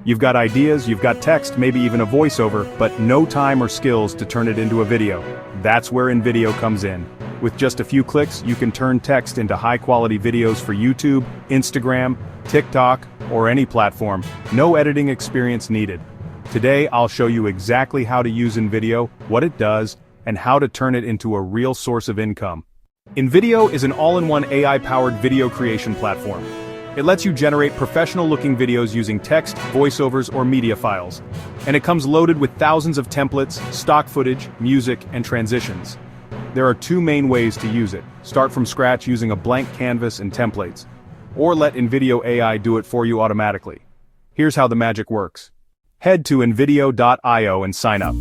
You've got ideas, you've got text, maybe even a voiceover, but no time or skills to turn it into a video. That's where InVideo comes in. With just a few clicks, you can turn text into high-quality videos for YouTube, Instagram, TikTok, or any platform. No editing experience needed. Today, I'll show you exactly how to use InVideo, what it does, and how to turn it into a real source of income. InVideo is an all-in-one AI-powered video creation platform. It lets you generate professional-looking videos using text, voiceovers, or media files. And it comes loaded with thousands of templates, stock footage, music, and transitions. There are two main ways to use it. Start from scratch using a blank canvas and templates. Or let InVideo AI do it for you automatically. Here's how the magic works. Head to InVideo.io and sign up.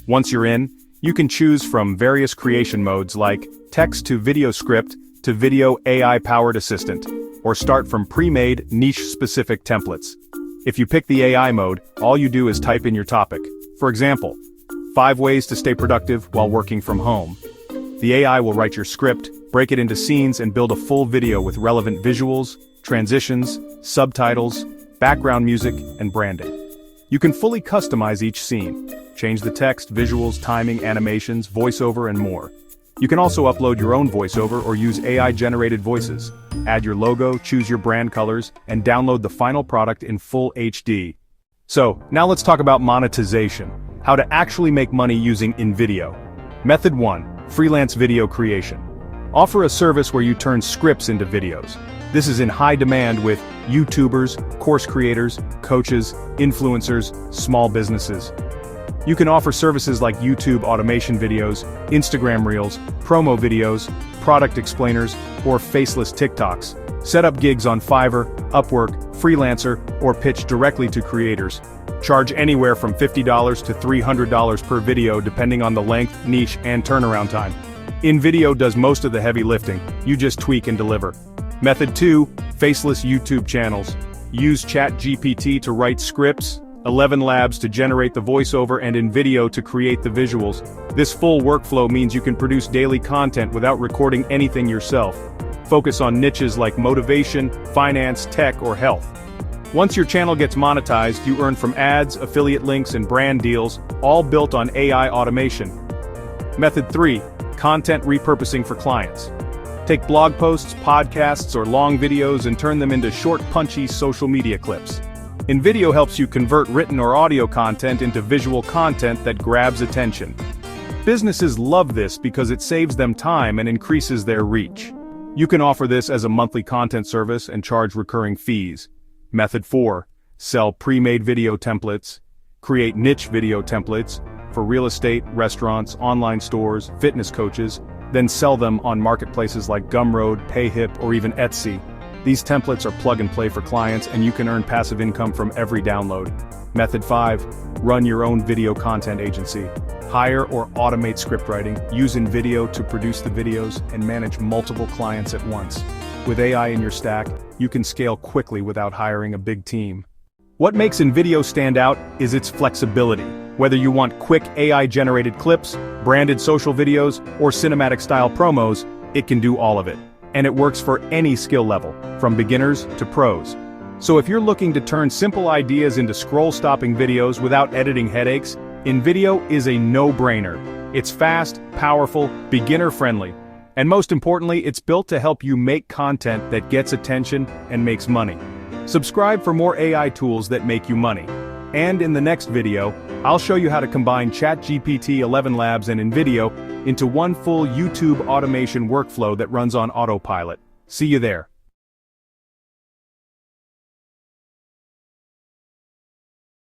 Once you're in, you can choose from various creation modes like text to video script to video AI-powered assistant, or start from pre-made, niche-specific templates. If you pick the AI mode, all you do is type in your topic. For example, 5 ways to stay productive while working from home. The AI will write your script, break it into scenes, and build a full video with relevant visuals, transitions, subtitles, background music, and branding. You can fully customize each scene. Change the text, visuals, timing, animations, voiceover, and more. You can also upload your own voiceover or use AI-generated voices. Add your logo, choose your brand colors, and download the final product in full HD. So, now let's talk about monetization. How to actually make money using InVideo. Method 1. Freelance video creation. Offer a service where you turn scripts into videos. This is in high demand with YouTubers, course creators, coaches, influencers, small businesses. You can offer services like YouTube automation videos, Instagram Reels, promo videos, product explainers, or faceless TikToks. Set up gigs on Fiverr, Upwork, Freelancer, or pitch directly to creators. Charge anywhere from $50 to $300 per video depending on the length, niche, and turnaround time. InVideo does most of the heavy lifting, you just tweak and deliver. Method 2. Faceless YouTube channels. Use ChatGPT to write scripts, 11 Labs to generate the voiceover, and InVideo to create the visuals. This full workflow means you can produce daily content without recording anything yourself. Focus on niches like motivation, finance, tech, or health. Once your channel gets monetized, you earn from ads, affiliate links, and brand deals, all built on AI automation. Method 3. Content repurposing for clients. Take blog posts, podcasts, or long videos and turn them into short, punchy social media clips. InVideo helps you convert written or audio content into visual content that grabs attention. Businesses love this because it saves them time and increases their reach. You can offer this as a monthly content service and charge recurring fees. Method 4. Sell pre-made video templates. Create niche video templates for real estate, restaurants, online stores, fitness coaches, then sell them on marketplaces like Gumroad, Payhip, or even Etsy. These templates are plug and play for clients, and you can earn passive income from every download. Method 5. Run your own video content agency. Hire or automate scriptwriting, use InVideo to produce the videos, and manage multiple clients at once. With AI in your stack, you can scale quickly without hiring a big team. What makes InVideo stand out is its flexibility. Whether you want quick AI-generated clips, branded social videos, or cinematic-style promos, it can do all of it. And it works for any skill level, from beginners to pros. So if you're looking to turn simple ideas into scroll-stopping videos without editing headaches, InVideo is a no-brainer. It's fast, powerful, beginner-friendly. And most importantly, it's built to help you make content that gets attention and makes money. Subscribe for more AI tools that make you money. And in the next video, I'll show you how to combine ChatGPT 11 Labs and InVideo into one full YouTube automation workflow that runs on autopilot. See you there.